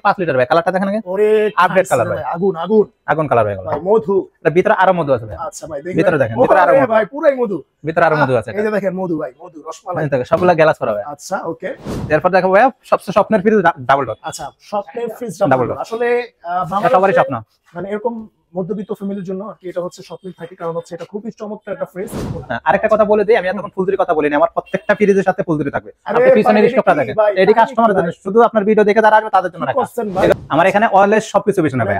5 litre ভাই। কালারটা দেখেন আগে, ওরে আপডেট কালার ভাই, আগুন আগুন আগুন কালার ভাই। ভাই মধু, এটা ভিতরে আরো মধু আছে ভাই। আচ্ছা ভাই দেখেন ভিতরে দেখেন, ভিতরে আরো মধু ভাই, পুরাই মধু, ভিতরে আরো মধু আছে। এই যে দেখেন মধু ভাই, মধু রসমালাই, দেখেন সবগুলা গ্লাস করা ভাই। আচ্ছা ওকে। এরপর দেখো ভাই সবচেয়ে স্বপ্নের ফ্রিজ ডাবল ডোর। আচ্ছা স্বপ্নের ফ্রিজ ডাবল ডোর আসলে সবারই স্বপ্ন, মানে এরকম মধ্যবিত্ত ফ্যামিলির জন্য আর কি এটা হচ্ছে স্বপ্নের থাকে, কারণ হচ্ছে এটা খুবই চমৎকার একটা ফ্রিজ। আরেকটা কথা বলে দিই, আমি এতক্ষণ ফুলজুরি কথা বলিনি, আমার প্রত্যেকটা ফ্রিজের সাথে ফুলজুরি থাকবে। আপনি পিছনের স্টপটা দেখেন, এটি কাস্টমারের জন্য, শুধু আপনার ভিডিও দেখে যারা আসবে তাদের জন্য রাখা। আমার এখানে অলওয়েজ সবকিছু বিছানা ভাই,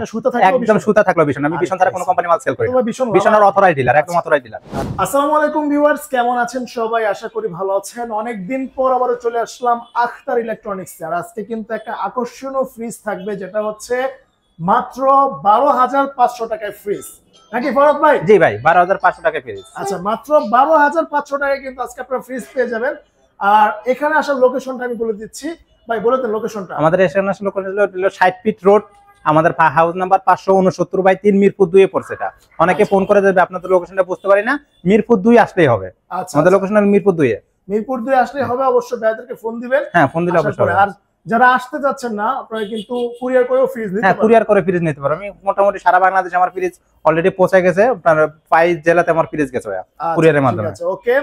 একদম সুতা থাকলো বিছানা। আমি বিছানা ছাড়া কোনো কোম্পানি মাল সেল করি না, বিছানার অথরাইজড ডিলার, একদম অথরাইজড ডিলার। আসসালামু আলাইকুম ভিউয়ার্স, কেমন আছেন সবাই? আশা করি ভালো আছেন। অনেকদিন পর আবারও চলে আসলাম আখতার ইলেকট্রনিক্স এ। আর আজকে কিন্তু একটা আকর্ষণীয় ফ্রিজ থাকবে, যেটা হচ্ছে মাত্র 12,500 টাকায় ফ্রিজ, নাকি ফরহাদ ভাই? জি ভাই, 12,500 টাকায় ফ্রিজ। আচ্ছা মাত্র 12,500 টাকায় কিন্তু আজকে আপনারা ফ্রিজ পেয়ে যাবেন। আর এখানে আসার লোকেশনটা আমি বলে দিচ্ছি ভাই, বলে দেন লোকেশনটা। আমাদের এখানে আসলে লোকেশন হলো 60 ফিট রোড, আমাদের হাউস নাম্বার 569/3 মিরপুর 2 এ পড়ছে। এটা অনেকে ফোন করে দেবে, আপনাদের লোকেশনটা বুঝতে পারি না, মিরপুর 2 আসলেই হবে। আচ্ছা আমাদের লোকেশন হলো মিরপুর 2 এ। মিরপুর 2 আসলেই হবে, অবশ্যই ভাইদেরকে ফোন দিবেন। হ্যাঁ, ফোন দিলে অবশ্যই হবে। আর যারা আসতে যাচ্ছেন না, আপনারা কিন্তু কুরিয়ার করেও ফ্রিজ নিতে পারেন। হ্যাঁ, কুরিয়ার করে ফ্রিজ নিতে পারো। আমি মোটামুটি সারা বাংলাদেশে আমার ফ্রিজ অলরেডি পৌঁছে গেছে, আপনার 5 জেলাতে আমার ফ্রিজ গেছে ভাই কুরিয়ারের মাধ্যমে। আচ্ছা ওকে।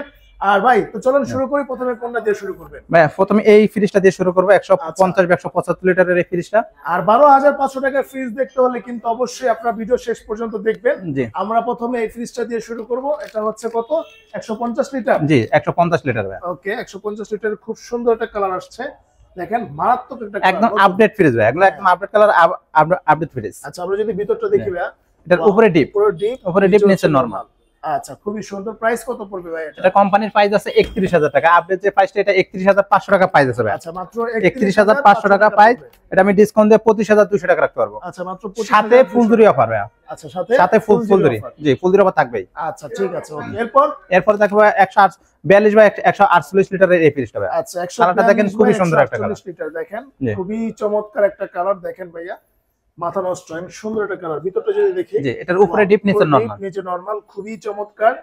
আর ভাই তো চলুন শুরু করি, প্রথমে কোনটা দিয়ে শুরু করবেন? ভাই প্রথমে এই ফ্রিজটা দিয়ে শুরু করব, 150-175 লিটারের এই ফ্রিজটা। আর 12,500 টাকার ফ্রিজ দেখতে হলে কিন্তু অবশ্যই আপনারা ভিডিও শেষ পর্যন্ত দেখবেন। জি, আমরা প্রথমে এই ফ্রিজটা দিয়ে শুরু করব। এটা হচ্ছে কত? 150 লিটার। জি 150 লিটার ভাই। ওকে, 150 লিটার, খুব সুন্দর একটা কালার আসছে, দেখেন মারাত্মক একটা কালার, একদম আপডেট ফ্রিজ ভাই, এগুলো একদম আপডেট কালার, আপডেট ফ্রিজ। আচ্ছা আমরা যদি ভিতরটা দেখি ভাই, এটার উপরে ডিপ, উপরে ডিপ, নিচে নরমাল। আচ্ছা খুবই সুন্দর। প্রাইস কত পড়বে ভাই এটা? এটা কোম্পানির প্রাইস আছে 31,000 টাকা, আপডেট যে প্রাইসটা এটা 31,500 টাকা প্রাইস আছে ভাই। আচ্ছা মাত্র 31,500 টাকা প্রাইস। এটা আমি ডিসকাউন্ট দিয়ে 25,200 টাকা রাখতে পারবো। আচ্ছা মাত্র সাথে ফুলজুরি অফার ভাই। আচ্ছা সাথে ফুলজুরি, জি ফুলজুরি অফার থাকবেই। আচ্ছা ঠিক আছে ওকে। এরপর দেখো 142/148 লিটারের এই ফ্রিজটা ভাই। আচ্ছা 142 দেখেন, খুবই সুন্দর একটা কালার লিটার, দেখেন খুবই চমৎকার একটা কালার, দেখেন ভাইয়া মাথা নষ্ট, সুন্দর একটা কালার। ভিতরটা যদি দেখি, জি এটার উপরে ডিপ, নিচে নরমাল, নিচে নরমাল, খুবই চমৎকার।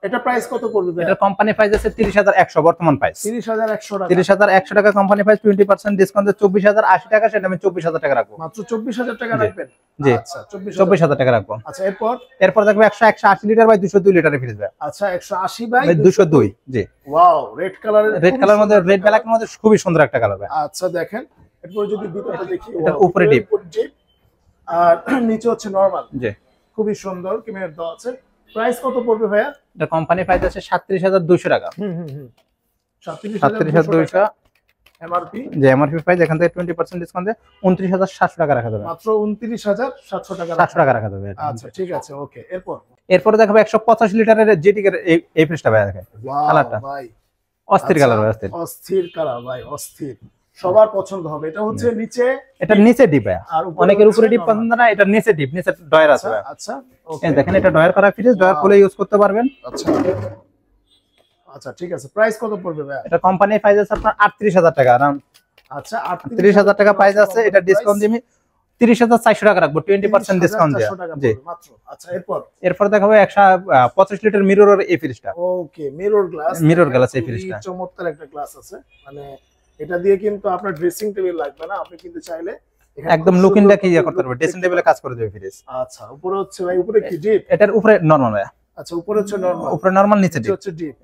এটা প্রাইস কত পড়বে ভাই? এটা কোম্পানি প্রাইস আছে 30,100 বর্তমান প্রাইস। 30,100 টাকা। 30,100 টাকা কোম্পানি প্রাইস, 20% ডিসকাউন্টে 24,080 টাকা, সেটা আমি 24,000 টাকা রাখবো। মাত্র 24,000 টাকা রাখবেন? জি আচ্ছা 24,000 টাকা রাখবো। আচ্ছা এরপর দেখো 180 লিটার বাই 202 লিটারের ফ্রিজ ভাই। আচ্ছা 180 বাই 202, জি ওয়াও, রেড কালার মধ্যে, রেড ব্ল্যাকের মধ্যে খুবই সুন্দর একটা কালার ভাই। আচ্ছা দেখেন, এরপর যদি ভিতরটা দেখি, এটার উপরে ডিপ আর নিচে হচ্ছে নরমাল, জি খুবই সুন্দর কিমের দেওয়া আছে। প্রাইস কত পড়বে ভাইয়া? এটা কোম্পানি প্রাইস আছে 37,200 টাকা। 37,200 এমআরপি, যে এমআরপি প্রাইস, এখান থেকে 20% ডিসকাউন্ট দিয়ে 29,700 টাকা রাখা যাবে। মাত্র 29,700 টাকা, 700 টাকা রাখা যাবে। আচ্ছা ঠিক আছে ওকে। এরপরে দেখাবো 185 লিটারের জেটিকের এই ফ্রিজটা ভাই, দেখেন কালারটা ভাই অস্থির কালার ভাই, অস্থির কালার ভাই, অস্থির, সবার পছন্দ হবে। এটা হচ্ছে নিচে, এটা নিচে ডিপ ভাই, অনেকের উপরে ডিপ পছন্দ না, এটা নিচে ডিপ, নিচে ডয়ার আছে ভাই। আচ্ছা ওকে, দেখেন এটা ডয়ার করা ফ্রিজ, ডয়ার খুলে ইউজ করতে পারবেন। আচ্ছা আচ্ছা ঠিক আছে। প্রাইস কত পড়বে ভাই? এটা কোম্পানি প্রাইস আছে আপনার 38,000 টাকা আরাম। আচ্ছা 38,000 টাকা প্রাইস আছে, এটা ডিসকাউন্ট দিয়ে 30,400 টাকা রাখবো, 20% ডিসকাউন্ট দিয়ে। জি মাত্র। আচ্ছা এরপর দেখাবো 125 লিটার মিররের এই ফ্রিজটা। ওকে, মিরর গ্লাস এই ফ্রিজটা, চমৎকার একটা গ্লাস আছে, মানে এটা দিয়ে কিন্তু আপনার ড্রেসিং টেবিল লাগবে না, আপনি কিন্তু চাইলে একদম লুকিংটা কি করতে পারবে, ড্রেসিং টেবিলে কাজ করে দেবে ফ্রিজ। আচ্ছা উপরে হচ্ছে ভাই, উপরে কি ডিপ? এটার উপরে নরমাল ভাই। আচ্ছা উপরে হচ্ছে নরমাল, উপরে নরমাল, নিচে ডিপ, হচ্ছে ডিপ,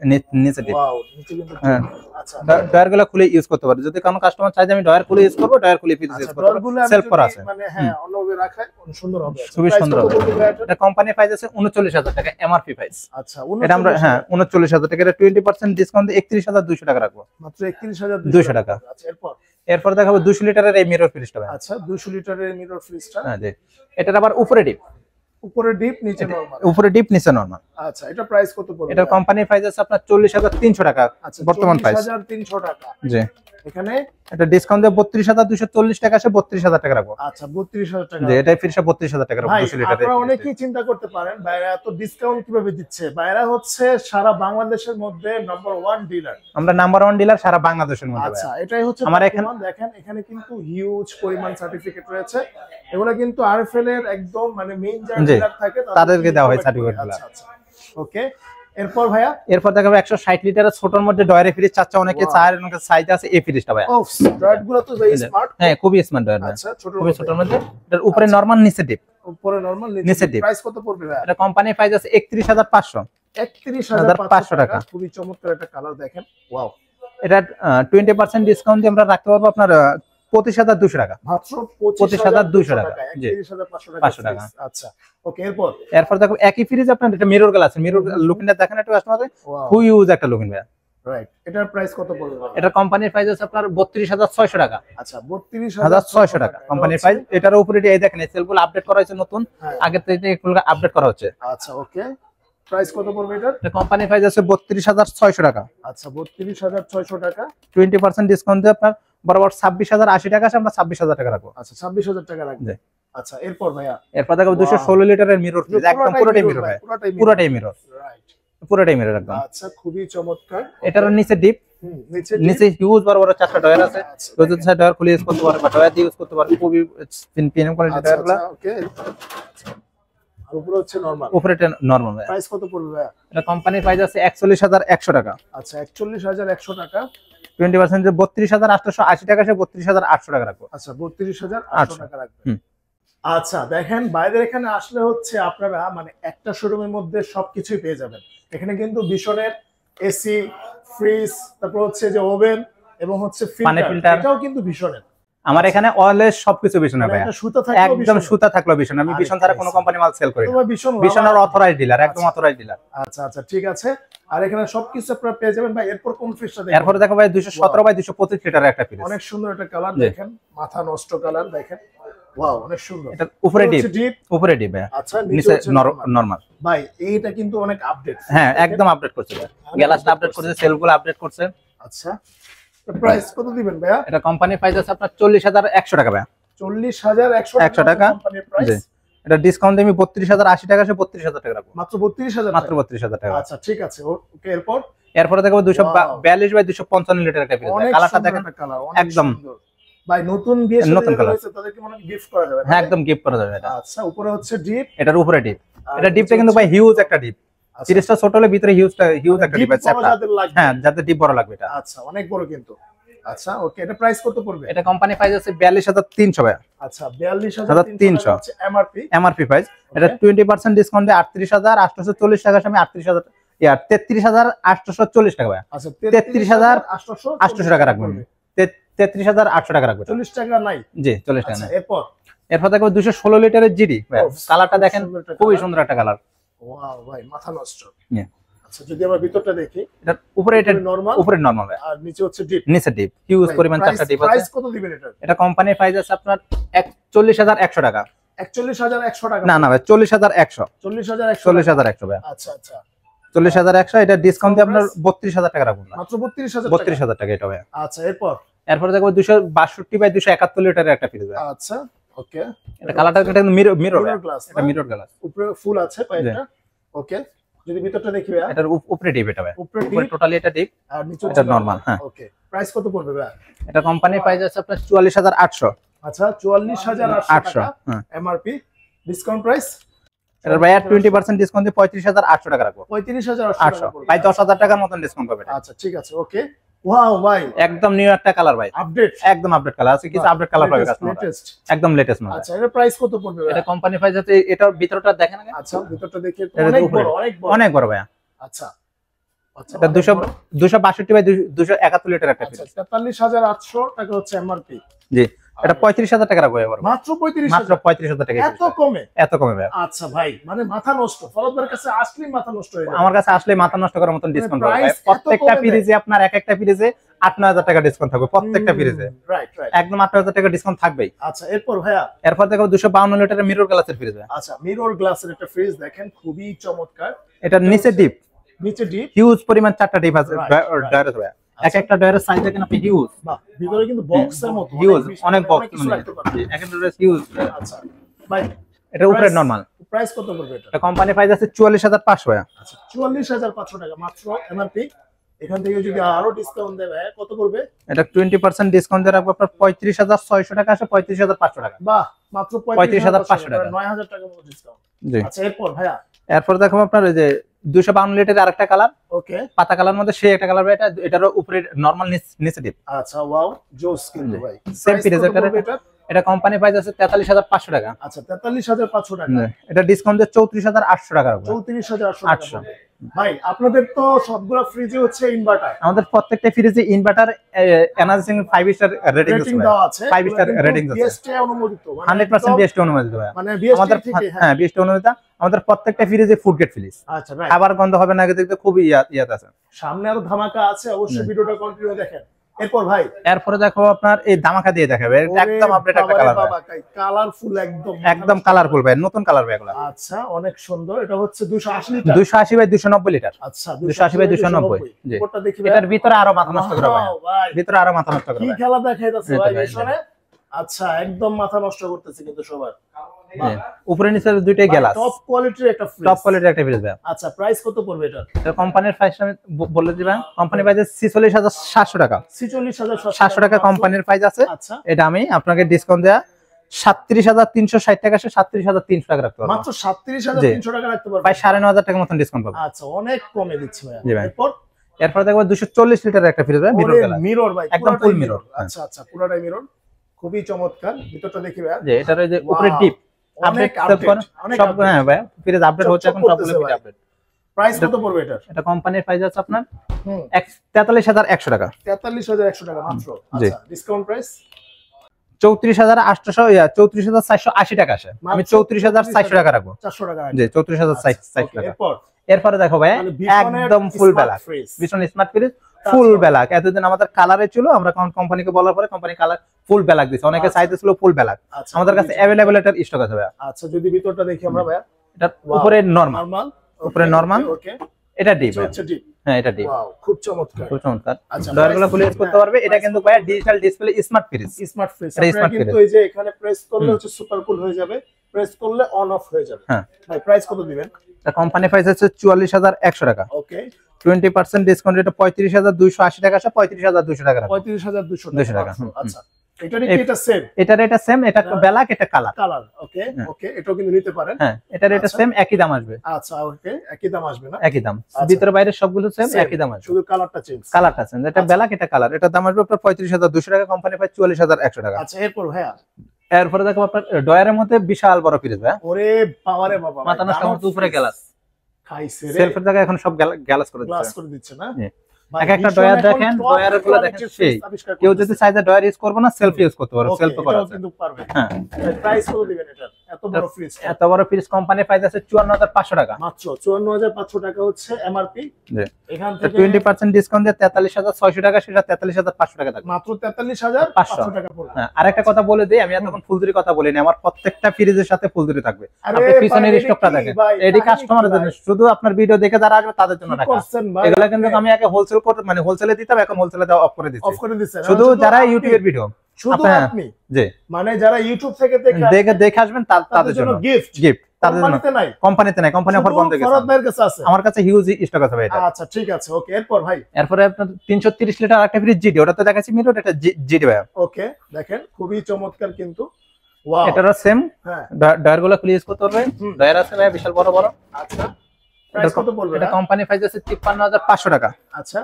নিচে ডিপ। ওয়াও, নিচে কিন্তু হ্যাঁ। আচ্ছা ডয়ার গুলো খুলে ইউজ করতে পারবে, যদি কোনো কাস্টমার চায় যে আমি ডয়ার খুলে ইউজ করব, ডয়ার খুলে ফ্রিজ ইউজ করতে পারবে, সেলফ করা আছে, মানে হ্যাঁ অন্যভাবে রাখা সুন্দর হবে, খুবই সুন্দর হবে। এটা কোম্পানি প্রাইস আছে 39,000 টাকা এমআরপি প্রাইস। আচ্ছা এটা আমরা 39,000 টাকা, এটা 20% ডিসকাউন্ট দিয়ে 31,200 টাকা রাখবো, মাত্র 31,200 টাকা। আচ্ছা এরপর দেখাবো 200 লিটারের এই মিরর ফ্রিজটা। আচ্ছা 200 লিটারের মিরর ফ্রিজটা, হ্যাঁ জি। এটার আবার উপরে ডিপ, উপরে ডিপ, নিচে নরমাল, উপরে ডিপ, নিচে নরমাল। আচ্ছা এটা প্রাইস কত পড়বে? এটার কোম্পানি প্রাইস আছে আপনার 40,300 টাকা বর্তমান প্রাইস। 40,300 টাকা। জি এখানে এটা ডিসকাউন্ট দিয়ে 32,240 টাকা আছে, 32,000 টাকা রাখবো। আচ্ছা 32,000 টাকা। জি এটা ফ্রিজটা 32,000 টাকা রাখবো 200 লিটারের। আপনারা অনেকেই চিন্তা করতে পারেন বাইরে এত ডিসকাউন্ট কিভাবে দিচ্ছে। বাইরে হচ্ছে সারা বাংলাদেশের মধ্যে নাম্বার 1 ডিলার, আমরা নাম্বার 1 ডিলার সারা বাংলাদেশের মধ্যে। আচ্ছা এটাই হচ্ছে আমার এখানে দেখেন, এখানে কিন্তু হিউজ পরিমাণ সার্টিফিকেট রয়েছে, এগুলো কিন্তু আরএফএল এর একদম মানে মেইন যারা ডিলার থাকে তাদেরকে দেওয়া হয় সার্টিফিকেটগুলো। আচ্ছা ওকে। এরপর ভাইয়া এরপর দেখাবো 160 লিটারের ছোটর মধ্যে ডয়ারে ফ্রিজ চাচ্ছে অনেকে চায়, অনেকে সাইজ আছে এই ফ্রিজটা ভাই। ড্রয়ারগুলো তো very smart। হ্যাঁ খুবই স্মার্ট ডয়ার। আচ্ছা খুবই ছোটর মধ্যে, এটার উপরে নরমাল নিচে ডিপ। উপরে নরমাল নিচে ডিপ। প্রাইস কত পড়বে ভাই? এটা কোম্পানি প্রাইস আছে 31500 31500 টাকা। খুবই চমৎকার একটা কালার দেখেন, ওয়াও। এটা 20% ডিসকাউন্ট দিয়ে আমরা রাখতে পারবো আপনার 25200 টাকা, মাত্র 25200 টাকা। জি 31500 টাকা। আচ্ছা ওকে, এরপর দেখো একই ফ্রিজ আপনার এটা মিরর গ্লাস, মিরর লুকিংটা দেখেন একটু কাস্টমারদের, খুব ইউজ একটা লুকিং ভাই। রাইট, এটার প্রাইস কত পড়বে? এটা কোম্পানির প্রাইস আছে আপনার 32600 টাকা। আচ্ছা 32600 টাকা কোম্পানির প্রাইস। এটার উপরে এই দেখেন এই সেলগুলো আপডেট করা হয়েছে নতুন, আগে থেকে এগুলো আপডেট করা হচ্ছে। আচ্ছা ওকে, প্রাইস কত পড়বে এটার? এটা কোম্পানির প্রাইস আছে 32600 টাকা। আচ্ছা 32600 টাকা। 20% ডিসকাউন্ট দিয়ে আপনার বরাবর 26080 টাকা আছে, আমরা 26000 টাকা রাখবো। আচ্ছা 26000 টাকা রাখবে। আচ্ছা এরপর ভাইয়া? এরপর দেখো 216 লিটারের মিরর ফ্রিজ, একদম পুরোটাই মিরর ভাই, পুরোটাই মিরর। রাইট, পুরোটাই মিরর একদম। আচ্ছা খুবই চমৎকার। এটার নিচে ডিপ, নিচে হিউজ বড় বড় 4টা ডয়ার আছে, প্রতিটা সাইড ডয়ার খুলে ইউজ করতে পারবে বা ডয়ার দিয়ে ইউজ করতে পারবে, খুবই প্রিমিয়াম কোয়ালিটির ডয়ারগুলো। ওকে, আর উপরে হচ্ছে নরমাল, উপরে এটা নরমাল ভাই। প্রাইস কত পড়বে ভাই? এটা কোম্পানির প্রাইস আছে 41100 টাকা। আচ্ছা 41100 টাকা। 20% যে 32880 টাকা, সে 32800 টাকা রাখবো। আচ্ছা 32800 টাকা রাখবেন। আচ্ছা দেখেন বাইরের এখানে আসলে হচ্ছে আপনারা মানে একটা শোরুমের মধ্যে সবকিছুই পেয়ে যাবেন। এখানে কিন্তু বিশনের এসি, ফ্রিজ, তারপর হচ্ছে যে ওভেন এবং হচ্ছে ফিল্টার, এটাও কিন্তু বিশনের। আমার এখানে অলওয়েজ সবকিছু বিশনের ভাই, একদম সুতা থাকলো বিশন। আমি বিশন ছাড়া কোনো কোম্পানি মাল সেল করি না, বিশনের অথরাইজড ডিলার, একদম অথরাইজড ডিলার। আচ্ছা আচ্ছা ঠিক আছে, আর এখানে সবকিছু আপনারা পেয়ে যাবেন ভাই। এরপর কোন ফ্রিজটা দেখেন? এরপর দেখো ভাই 217 বাই 225 লিটারের একটা ফ্রিজ, অনেক সুন্দর একটা কালার দেখেন, মাথা নষ্ট কালার দেখেন, ওয়াও অনেক সুন্দর। এটা উপরে ডিপ, উপরে ডিপ ভাই, আচ্ছা নিচে নরমাল ভাই। এইটা কিন্তু অনেক আপডেট, হ্যাঁ একদম আপডেড করছে ভাই, গ্লাসটা আপডেট করছে, সেলগুলো আপডেট করছে। আচ্ছা প্রাইস কত দিবেন ভাইয়া? এটা কোম্পানির প্রাইস আছে আপনার 40100 টাকা ভাই। 40100 টাকা কোম্পানির প্রাইস। এটা ডিসকাউন্ট দিয়ে আমি 32080 টাকা, সে 32000 টাকা রাখবো। মাত্র 32000, মাত্র 32000 টাকা। আচ্ছা ঠিক আছে ওকে। এরপরে দেখো 242 বাই 255 লিটার একটা ফ্রিজ, কালারটা দেখেন একদম ভাই নতুন বিয়ে নতুন কালার, তাদেরকে মনে গিফট করা যাবে। হ্যাঁ একদম গিফট করা যাবে এটা। আচ্ছা উপরে হচ্ছে ডিপ, এটার উপরে ডিপ, এটা ডিপটা কিন্তু ভাই হিউজ একটা ডিপ, সিরিজটা ছোট হলে ভিতরে হিউজ একটা ডিপ আছে, হ্যাঁ যাতে ডিপ বড় লাগবে এটা। আচ্ছা অনেক বড় কিন্তু। আচ্ছা ওকে, এটা প্রাইস কত পড়বে? এটা কোম্পানি প্রাইস আছে 42300 ভাই। আচ্ছা 42300 হচ্ছে এমআরপি প্রাইস। এটা 20% ডিসকাউন্ট দিয়ে 38840 টাকা, আমি 33840 টাকা ভাই। আচ্ছা 33800 টাকা রাখবেন, 33800 টাকা রাখবেন। 40 টাকা নাই? জি 40 টাকা নাই। এরপর দেখো 216 লিটারের জিডি, কালারটা দেখেন খুবই সুন্দর একটা কালার। ওয়াও ভাই মাথা নষ্ট। আচ্ছা যদি আমরা ভিতরটা দেখি, এটা উপরে এটা নরমাল, উপরে নরমাল আর নিচে হচ্ছে ডিপ, নিচে ডিপ, হিউজ পরিমাণ চারটা ডিপ আছে। প্রাইস কত দিবেন এটা? এটা কোম্পানির প্রাইস আছে আপনার 41100 টাকা। 41100 টাকা? না না ভাই 40100, 40100 ভাই। আচ্ছা আচ্ছা 40100, এটা ডিসকাউন্ট দিয়ে আপনার 32000 টাকা রাখুন, মাত্র 32000 টাকা এটা ভাই। আচ্ছা এরপর দেখো 262 বাই 271 লিটারের একটা ফ্রিজ। আচ্ছা ওকে, এটা কালারটা এটা মিরর গ্লাস, এটা মিরর গ্লাস, উপরে ফুল আছে পাইপটা। ওকে যদি ভিতরটা দেখি ভাই, এটার উপরে ডিপ, এটা ভাই উপরে টোটালি এটা ডিপ, আর নিচে এটা নরমাল। হ্যাঁ ওকে, প্রাইস কত পড়বে ভাই? এটা কোম্পানির প্রাইস আছে আপনার 44800। আচ্ছা 44800 টাকা এমআরপি, ডিসকাউন্ট প্রাইস এটা ভাই 20% ডিসকাউন্ট দিয়ে 35800 টাকা রাখবো। 35800 ভাই 10000 টাকার মতন ডিসকাউন্ট পাবে। আচ্ছা ঠিক আছে ওকে। ওয়াও ভাই একদম নিউ একটা কালার ভাই, আপডেট, একদম আপডেট কালার আছে, কিছু আপডেট কালার পাবে কাস্টমার, একদম লেটেস্ট মাল। আচ্ছা এর প্রাইস কত পড়বে ভাই? এটা কোম্পানি প্রাইস আছে, এটার ভিতরটা দেখেন আগে। আচ্ছা ভিতরটা দেখি, অনেক বড় ভাই। আচ্ছা আচ্ছা এটা 262 বাই 271 লিটার একটা ফ্রিজ। 44800 টাকা হচ্ছে এমআরপি। জি এটা 35000 টাকা রাখবো এবার, মাত্র 35000 টাকা। এত কমে ভাই। আচ্ছা ভাই মানে মাথা নষ্ট, ফরওয়ার্ডের কাছে আসলেই মাথা নষ্ট হয়ে যায়। আমার কাছে আসলে মাথা নষ্ট করার মতন ডিসকাউন্ট পাবে ভাই। প্রত্যেকটা ফ্রিজে আপনার এক একটা ফ্রিজে 8-9000 টাকা ডিসকাউন্ট থাকবে, প্রত্যেকটা ফ্রিজে রাইট একদম 8000 টাকা ডিসকাউন্ট থাকবেই। আচ্ছা এরপর ভাইয়া? এরপর দেখো 252 লিটারের মিরর গ্লাসের ফ্রিজ। আচ্ছা মিরর গ্লাসের একটা ফ্রিজ দেখেন, খুবই চমৎকার। এটা নিচে ডিপ, হিউজ পরিমাণ চারটা ডিপ আছে ডয়ারে ভাই। এক একটা ডয়ারের সাইজ দেখেন আপনি, হিউজ। বাহ ভিতরে কিন্তু বক্সের মতো হিউজ, অনেক বক্স এক একটা ডয়ার হিউজ। আচ্ছা ভাই এটা উপরে নরমাল। প্রাইস কত পড়বে এটা? এটা কোম্পানি প্রাইস আছে 44500 টাকা। আচ্ছা 44500 টাকা মাত্র এমআরপি। এখান থেকে যদি আরো ডিসকাউন্ট দেবে কত করবে? এটা 20% ডিসকাউন্ট দিয়ে রাখবো আপনার 35600 টাকা, আছে 35500 টাকা। বাহ মাত্র 35500 টাকা, 9000 টাকা মতো ডিসকাউন্ট। জি আচ্ছা এরপর ভাইয়া? এরপর দেখো আপনার এই যে 252 লিটারের আরেকটা কালার, ওকে পাতা কালার মধ্যে সেই একটা কালার, এটা এটারও উপরে নরমাল নিচে ডিপ। আচ্ছা ওয়াও জোস কিন্তু ভাই। সেম প্রাইস, এটা কোম্পানি প্রাইস আছে 43500 টাকা। আচ্ছা 43500 টাকা। এটা ডিসকাউন্ট দিয়ে 34800 টাকা রাখবো। 34800 টাকা। ভাই আপনাদের তো সবগুলো ফ্রিজে হচ্ছে ইনভার্টার, আমাদের প্রত্যেকটা ফ্রিজে ইনভার্টার এনার্জি 5 স্টার রেটিং আছে, 5 স্টার রেটিং আছে, বিএসটি অনুমোদিত, 100% বিএসটি অনুমোদিত ভাই। মানে বিএসটি আমাদের থেকে হ্যাঁ বিএসটি অনুমোদিত। আমাদের প্রত্যেকটা ফ্রিজে ফুড গ্রেড ফ্রিজ। আচ্ছা ভাই, খাবার গন্ধ হবে না, দেখতে খুবই ইয়াত আছে। সামনে আরো ধামাকা আছে, অবশ্যই ভিডিওটা কন্টিনিউ দেখেন। এরপর ভাই এরপরে দেখো আপনার এই ধামাকা দিয়ে দেখাবে, একদম আপডেট একটা কালার, কালারফুল, একদম কালারফুল ভাই, নতুন কালার ভাই এগুলো। আচ্ছা অনেক সুন্দর। এটা হচ্ছে 280 লিটার, 280 বাই 290 লিটার। আচ্ছা 280 বাই 290। জি, উপরটা দেখি এটার ভিতরে আরো মাথা নষ্ট করে ভাই, ভাই ভিতরে আরো মাথা নষ্ট করে কি ভাই। খেলা দেখাইতাছে ভাই মিশনে। আচ্ছা একদম মাথা নষ্ট করতেছে কিন্তু সবার। উপরে নিচে দুইটাই গ্লাস, টপ কোয়ালিটির একটা ফ্রিজ, টপ কোয়ালিটির একটা ফ্রিজ ভাই। আচ্ছা প্রাইস কত পড়বে এটা? এটা কোম্পানির প্রাইস আমি বলে দিবেন, কোম্পানির প্রাইস 46700 টাকা। 46700 টাকা কোম্পানির প্রাইস আছে। আচ্ছা এটা আমি আপনাকে ডিসকাউন্ট দেয়া 37360 টাকা, 37300 টাকা রাখতে পারবো। মাত্র 37300 টাকা রাখতে পারবো, প্রায় 9500 টাকার মতন ডিসকাউন্ট পাবো। আচ্ছা অনেক কমে দিচ্ছি ভাই। জি ভাই। এরপর দেখো 240 লিটারের একটা ফ্রিজ ভাই, মিরর গ্লাস, মিরর ভাই, একদম ফুল মিরর। আচ্ছা আচ্ছা পুরোটাই মিরর, খুবই চমৎকার। ভিতরটা দেখি ভাই, যে এটার ওই যে উপরে ডিপ আপডেট সব, হ্যাঁ ভাই ফ্রিজ আপডেট হচ্ছে এখন, সবগুলো ফ্রি আপডেট। প্রাইস কত পড়বে এটা? এটা কোম্পানির প্রাইস আছে আপনার 43100 টাকা। 43100 টাকা মাত্র। আচ্ছা ডিসকাউন্ট প্রাইস 34480 টাকা আসে, আমি 34400 টাকা রাখবো। 400 টাকা জি 34400 টাকা। এরপর এরপরে দেখো ভাই একদম ফুল ব্ল্যাক, ভীষণ স্মার্ট ফ্রিজ, ফুল ব্ল্যাক। এতদিন আমাদের কালারে ছিল, আমরা কোম্পানিকে বলার পরে কোম্পানি কালার ফুল ব্ল্যাক দিছে, অনেকে চাইতে ছিল ফুল ব্ল্যাক, আমাদের কাছে अवेलेबल এটার স্টক আছে ভাই। আচ্ছা যদি ভিতরটা দেখি আমরা ভাই, এটা উপরে নরমাল, উপরে নরমাল, ওকে এটা ডিপ। আচ্ছা ডিপ, হ্যাঁ এটা ডিপ, ওয়াও খুব চমৎকার, খুব চমৎকার। আচ্ছা ডয়ারগুলো খুলে ইউজ করতে পারবে। এটা কিন্তু ভাই digital display smart fridge, smart fridge. এটা আপনারা স্মার্ট কিন্তু ফ্রিজ। এই যে এখানে প্রেস করলে হচ্ছে সুপার কুল হয়ে যাবে, প্রেস করলে অন অফ হয়ে যাবে। হ্যাঁ ভাই প্রাইস কত দিবেন? এটা কোম্পানি প্রাইস হচ্ছে 44100 টাকা। ওকে 20% ডিসকাউন্ট, এটা 35280 টাকা আছে, 35200 টাকা রাখো। 35200 টাকা। আচ্ছা এটারই কি এটা সেম? এটার এটা সেম, এটা ব্ল্যাক, এটা কালার। কালার ওকে ওকে, এটাও কিন্তু নিতে পারেন। হ্যাঁ এটার এটা সেম, একই দাম আসবে। আচ্ছা ওকে, একই দাম আসবে না? একই দাম, ভিতরে বাইরে সবগুলো সেম, একই দাম আসবে, শুধু কালারটা চেঞ্জ। কালারটা চেঞ্জ। এটা ব্ল্যাক, এটা কালার, এটা দাম আসবে আপনার 35200 টাকা, কোম্পানি প্রাইস 44100 টাকা। আচ্ছা এরপর ভাইয়া, এরপরে দেখো আপনার ডয়ারের মধ্যে বিশাল বড় ফ্রিজ ভাই, ওরে বাবারে বাবা, মাথা নষ্ট মতো উপরে গ্লাস, খাইছে রে, সেলফের জায়গায় এখন সব গ্লাস করে গ্লাস দিচ্ছে। করে দিচ্ছে না? জি। এক একটা ডয়ার দেখেন, ডয়ারগুলো দেখেন সেই, কেউ যদি চায় যে ডয়ার ইউজ করবে না, সেলফ ইউজ করতে পারবে, সেলফ করা আছে কিন্তু পারবে। হ্যাঁ। প্রাইস কত দিবেন এটা? এত বড় ফ্রিজ, এত বড় ফ্রিজ কোম্পানি প্রাইস আছে 54500 টাকা মাত্র 54500 টাকা হচ্ছে এমআরপি। জি। এখান থেকে 20% ডিসকাউন্ট দিয়ে 43600 টাকা, সেটা 43500 টাকা থাকবে, মাত্র 43500 টাকা পড়বে। হ্যাঁ। আরেকটা কথা বলে দেই, আমি এতক্ষণ ফুলজুরি কথা বলিনি, আমার প্রত্যেকটা ফ্রিজের সাথে ফুলজুরি থাকবে। আপনি পিছনের স্টকটা দেখেন, এডি কাস্টমারদের জন্য, শুধু আপনার ভিডিও দেখে যারা আসবে তাদের জন্য রাখা। এগুলা কিন্তু আমি আগে হোলসেল করে, মানে হোলসেলে দিতাম, এখন হোলসেলে দেওয়া অফ করে দিচ্ছি, অফ করে দিচ্ছেন শুধু যারা ইউটিউবের ভিডিও, শুধু আপনি, জি মানে যারা ইউটিউব থেকে দেখে আসবেন তাদের জন্য গিফট, তাদের জন্য। কোম্পানিতে নাই, কোম্পানি অফার বন্ধ হয়ে গেছে, ফরহাদ ভাইয়ের কাছে আছে, আমার কাছে হিউজ স্টক আছে ভাই এটা। আচ্ছা ঠিক আছে ওকে। এরপর ভাই, এরপরে আপনার 330 লিটার আরেকটা ফ্রিজ জিডি, ওটা তো দেখাচ্ছি মিরর, এটা জিডি ভাই। ওকে দেখেন খুবই চমৎকার কিন্তু, ওয়াও। এটারও সেম, হ্যাঁ ডয়ারগুলো খুলে ইউজ করতে পারবে, ডয়ার আছে ভাই বিশাল বড় বড়। আচ্ছা প্রাইস কত পড়বে? এটা কোম্পানি প্রাইস আছে 53500 টাকা। আচ্ছা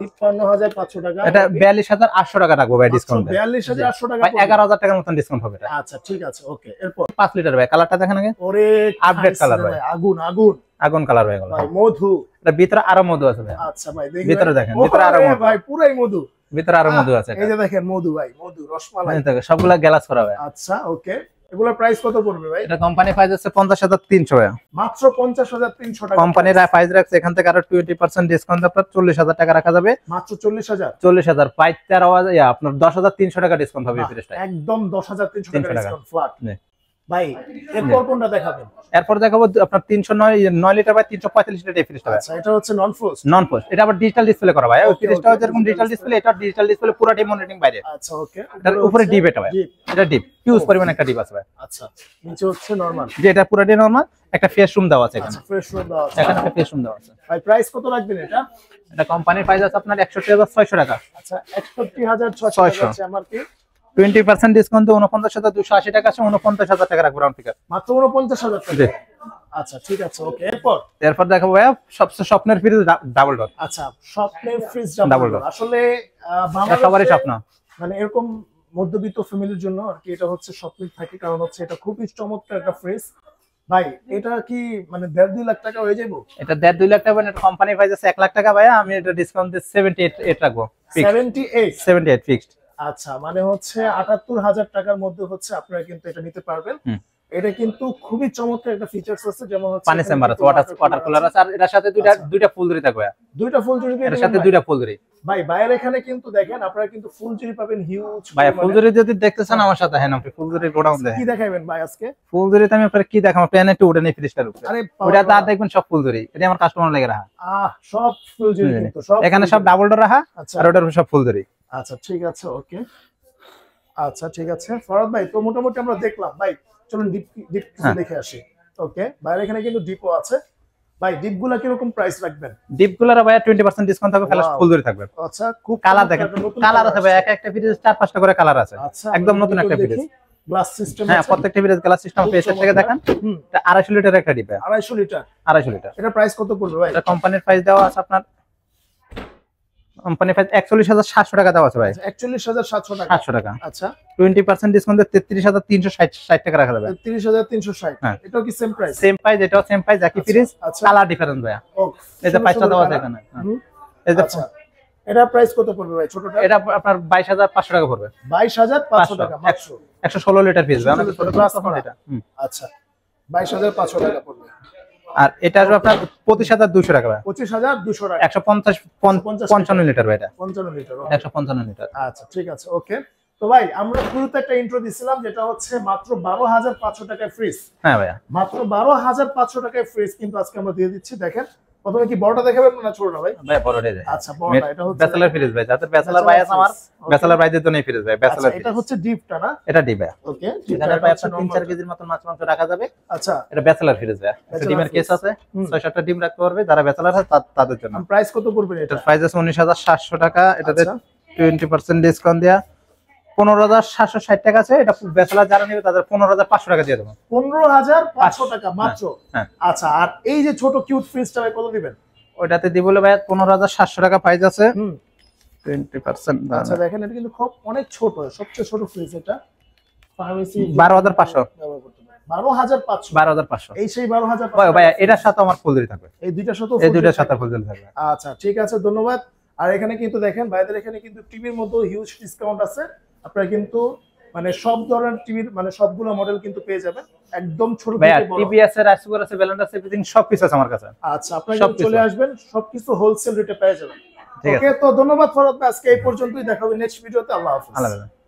53500 টাকা, এটা 42800 টাকা রাখবো ভাই ডিসকাউন্ট, 42800 টাকা, ভাই 11000 টাকার মতন ডিসকাউন্ট হবে এটা। আচ্ছা ঠিক আছে ওকে। এরপর 5 লিটার ভাই, কালারটা দেখেন আগে, ওরে আপডেট কালার ভাই, আগুন আগুন আগুন কালার ভাই এগুলো, ভাই মধু। এটা ভিতরে আরো মধু আছে ভাই। আচ্ছা ভাই দেখি ভিতরে দেখেন, ভিতরে আরো মধু ভাই, পুরাই মধু, ভিতরে আরো মধু আছে। এই যে দেখেন মধু ভাই, মধু রসমালাই, সবগুলা গ্লাস করা ভাই। আচ্ছা ওকে। এগুলোর প্রাইস কত পড়বে ভাই? এটা কোম্পানি প্রাইস আছে 50300 ভাই, মাত্র 50300 টাকা। কোম্পানির প্রাইস রাখছে, এখান থেকে আরো 20% ডিসকাউন্ট আপনার 40000 টাকা রাখা যাবে, মাত্র 40000, 40000 পাই 13 আপনার 10300 টাকা ডিসকাউন্ট হবে এই ফ্রিজটা, একদম 10300 টাকা 300 টাকা ডিসকাউন্ট ফ্ল্যাট জি। ভাই এরপর কোনটা দেখাবেন? এরপর দেখাবো আপনার 309 লিটার বাই 345 লিটার এই ফ্রিজটা। আচ্ছা এটা হচ্ছে নন ফ্রোস্ট, নন পোস্ট, এটা আবার ডিজিটাল ডিসপ্লে করা ভাই, ওই Okay, ফ্রিজটাও okay. যেরকম ডিজিটাল ডিসপ্লে, এটা ডিজিটাল ডিসপ্লে পুরোটাই মনিটরিং বাইরে। আচ্ছা ওকে। এটার উপরে ডিপ, এটা ভাই এটা ডিপ, হিউজ পরিমাণ একটা ডিপ আছে ভাই। আচ্ছা নিচে হচ্ছে নরমাল, যে এটা পুরোটাই নরমাল, একটা ফেস রুম দেওয়া আছে এখানে, আচ্ছা ফ্রেশ রুম দাও আছে, এখানে একটা ফেস রুম দেওয়া আছে। ভাই প্রাইস কত রাখবেন এটা? এটা কোম্পানির প্রাইস আছে আপনার 61600 টাকা। আচ্ছা 61600 টাকা আছে এমআরপি, 20% ডিসকাউন্ট দিয়ে 49280 টাকা আছে, 49000 টাকা রাখবো রাউন্ড ফিগার, মাত্র 49000 টাকা। জি আচ্ছা ঠিক আছে ওকে। এরপর দেখাবো ভাইয়া সবচেয়ে স্বপ্নের ফ্রিজ ডাবল ডোর। আচ্ছা স্বপ্নের ফ্রিজ ডাবল ডোর আসলে সবারই স্বপ্ন, মানে এরকম মধ্যবিত্ত ফ্যামিলির জন্য আর কি এটা হচ্ছে স্বপ্ন থাকে, কারণ হচ্ছে এটা খুবই চমৎকার একটা ফ্রিজ। ভাই এটা কি মানে 1.5-2 লাখ টাকা হয়ে যাবে? এটা 1.5-2 লাখ টাকা, এটা কোম্পানি প্রাইস আছে 1 লাখ টাকা ভাইয়া, আমি এটা ডিসকাউন্ট দিয়ে 78 রাখবো। 78 ফিক্সড। আচ্ছা মানে হচ্ছে 78,000 টাকার মধ্যে হচ্ছে আপনারা কিন্তু এটা নিতে পারবেন। এটা কিন্তু খুবই চমৎকার একটা ফিচারস আছে, যেমন হচ্ছে পানি চেম্বার আছে, ওয়াটার কুলার আছে, আর এটার সাথে দুইটা ফুলঝুরি থাকবে। দুইটা ফুলঝুরি এর সাথে দুইটা ফুলঝুরি ভাই। বাইরে এখানে কিন্তু দেখেন আপনারা কিন্তু ফুলঝুরি পাবেন হিউজ ভাই। ফুলঝুরি যদি দেখতে চান আমার সাথে হ্যাঁ, আপনি ফুলঝুরির গোডাউন দেখেন। কি দেখাবেন ভাই আজকে? ফুলঝুরিতে আমি আপনাকে কি দেখাবো, প্যানে একটু উঠে নেই ফ্রিজটার উপরে, আরে ওটা তার দেখবেন সব ফুলঝুরি। এটা আমার কাস্টমার লাগে রাখা, সব ফুলঝুরি কিন্তু সব এখানে সব ডাবল ডোর রাখা, আর ওটার সব ফুলঝুরি। আচ্ছা ঠিক আছে ওকে। আচ্ছা ঠিক আছে ফরহাদ ভাই, তো মোটামুটি আমরা দেখলাম ভাই, চলুন ডিপ দেখে আসি। ওকে বাইরে এখানে কিন্তু ডিপও আছে ভাই। ডিপগুলা কি রকম প্রাইস রাখবেন? ডিপগুলার ভাই 20% ডিসকাউন্ট থাকবে, ফ্ল্যাশ ফুলঝুরি থাকবে। আচ্ছা খুব কালার দেখেন, কালার আছে ভাই, একটা ফ্রিজে 4-5টা করে কালার আছে। আচ্ছা একদম নতুন একটা ফ্রিজ, গ্লাস সিস্টেম হ্যাঁ প্রত্যেকটা ফ্রিজ গ্লাস সিস্টেম পেয়েছে থেকে দেখেন। এটা 250 লিটার একটা ডিপ, 250 লিটার। 250 লিটার। এটা প্রাইস কত পড়বে ভাই? এটা কোম্পানির প্রাইস দেওয়া আছে আপনার, কোম্পানি প্রাইস 41,700 টাকা দেওয়া আছে ভাই। 41,700 টাকা। 700 টাকা। আচ্ছা 20% ডিসকাউন্টে 33,360 টাকা রাখা যাবে। 33,360। এটাও কি সেম প্রাইস? সেম প্রাইস, এটাও সেম প্রাইস, একই ফ্রিজ, কালার ডিফারেন্স ভাই। এই যে 5টা দেওয়া আছে এখানে। এই যে আচ্ছা এটা প্রাইস কত পড়বে ভাই ছোটটা? এটা আপনার 22,500 টাকা পড়বে। 22,500 টাকা মাত্র। 116 লিটার ফ্রিজ ভাই, আমাদের ছোট গ্লাস তখন এটা। আচ্ছা 22,500 টাকা পড়বে। আর এটা আসবে আপনার 25,200 টাকা ভাই। 25,200 টাকা। 155 লিটার ভাই, এটা 55 লিটার। 155 লিটার। আচ্ছা ঠিক আছে ওকে। তো ভাই আমরা শুরুতে একটা ইন্ট্রো দিছিলাম, যেটা হচ্ছে মাত্র 12,500 টাকায় ফ্রিজ। হ্যাঁ ভাইয়া মাত্র 12,500 টাকায় ফ্রিজ কিন্তু আজকে আমরা দিয়ে দিচ্ছি। দেখেন প্রথমে কি বড়টা দেখাবেন না ছোটটা ভাই? ভাই বড়টাই দেয়। আচ্ছা বড়টা, এটা হচ্ছে ব্যাচেলর ফ্রিজ ভাই, যাদের ব্যাচেলর ভাই আছে আমার, ব্যাচেলর ভাইদের জন্য এই ফ্রিজ ভাই, ব্যাচেলর। এটা হচ্ছে ডিপটা না? এটা ডিপ ভাই। ওকে এখানে ভাই আপনার 3-4 কেজির মতন মাছ মাংস রাখা যাবে। আচ্ছা এটা ব্যাচেলর ফ্রিজ ভাই, একটা ডিমের কেস আছে, 6-7টা ডিম রাখতে পারবে যারা ব্যাচেলর আছে তাদের জন্য। প্রাইস কত পড়বে এটা? এটার প্রাইস আছে 19,700 টাকা, এটাতে 20% ডিসকাউন্ট দেয়া 15,760 টাকা আছে। এটা ব্যাচেলর যারা নেবে তাদের 15,500 টাকা দিয়ে দেবো। 15,500 টাকা মাত্র। হ্যাঁ। আচ্ছা আর এই যে ছোট কিউট ফ্রিজটা ভাই কত দিবেন? ওইটাতে দিব বলে ভাই 15,700 টাকা প্রাইস আছে। 20%। আচ্ছা দেখেন এটা কিন্তু খুব অনেক ছোট, সবচেয়ে ছোট ফ্রিজ এটা। ফার্মেসি 12,500। 12,500। 12,500 এই সেই 12,500 ভাই, এটার সাথে আমার ফুলঝুরি থাকবে। এই দুইটার সাথে ফুলঝুরি থাকবে। আচ্ছা ঠিক আছে ধন্যবাদ। আর এখানে কিন্তু দেখেন ভাইদের এখানে কিন্তু টিভির মতো হিউজ ডিসকাউন্ট আছে। আপনারা কিন্তু মানে সব ধরনের টিভির মানে সবগুলো মডেল কিন্তু পেয়ে যাবেন, একদম ছোট থেকে বড়। টিভি আছে, রাইস কুকার আছে, ব্লেন্ডার আছে, এভরিথিং সব কিছু আছে আমার কাছে। আচ্ছা আপনারা চলে আসবেন, সবকিছু হোলসেল রেটে পেয়ে যাবেন। ঠিক আছে, ওকে তো ধন্যবাদ ফরহাদ ভাই, আজকে এই পর্যন্তই, দেখা হবে নেক্সট ভিডিওতে। আল্লাহ হাফেজ। আল্লাহ হাফেজ।